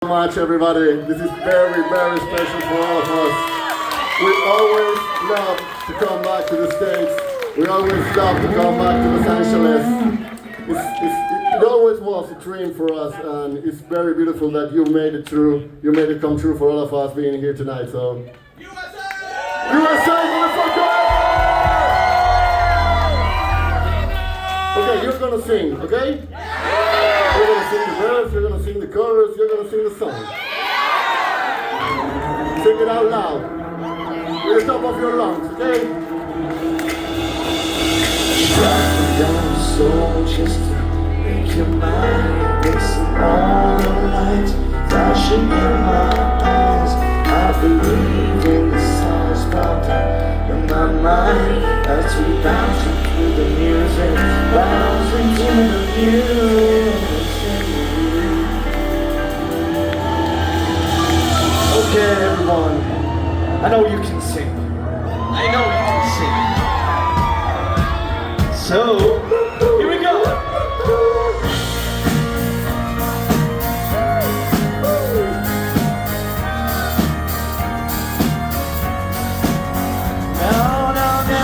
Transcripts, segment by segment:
Much everybody. This is very, very special for all of us. We always love to come back to the States. We always love to come back to Los Angeles. It always was a dream for us, and it's very beautiful that you made it through. You made it come true for all of us being here tonight. So, USA, motherfucker! Okay, you're gonna sing, okay? You're gonna sing the verse, you're gonna sing the chorus, you're gonna sing the song. Sing it out loud. With the top of your lungs, okay? Driving down the soul just to make your mind. Mixing all the lights, flashing in my eyes. I believe in the stars popping in my mind. As we bounce through the music, bounce into the music. Okay, everyone, I know you can sing. I know you can sing. So, here we go. No, no, no.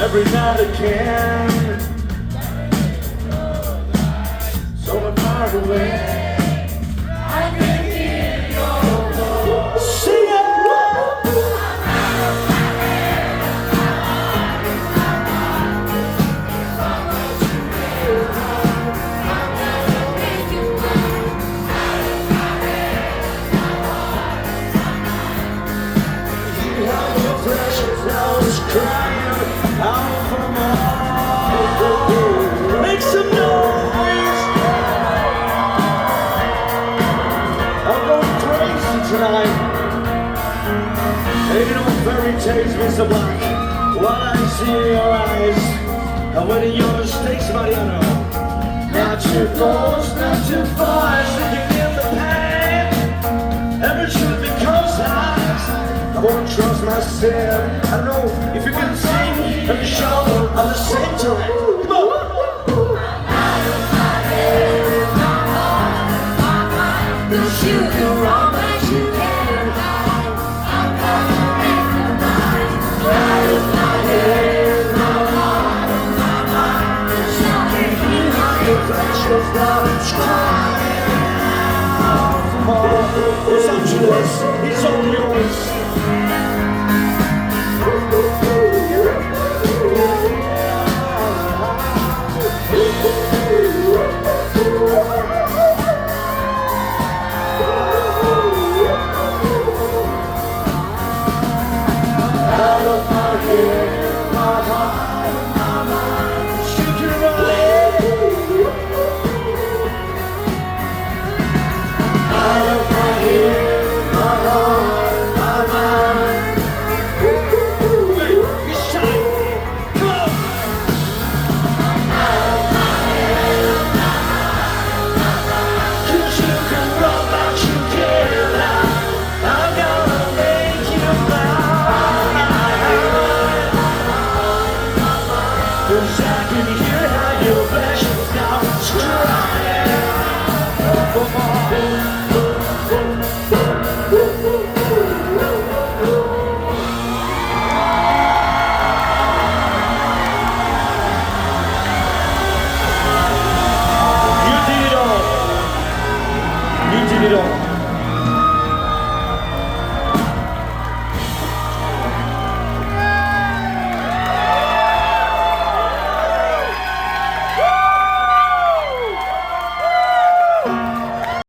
Every night again, so far away, I can hear your voice. Sing it! You have your precious flowers crying. Make some noise! I'm going crazy tonight. And you know, fairy tales, Mr. Black. What I see in your eyes, and when your mistakes, Mariano. Not too close, not too far, sticking in the pain. Every truth becomes lies. I won't trust myself. I don't know if you can sing. Let me show I'm the center. Come on. Cause you do wrong as you can. I'm gonna make you mine. Out of my head, my heart, my mind. There's nothing in my precious flowers crying. Los Angeles is all yours.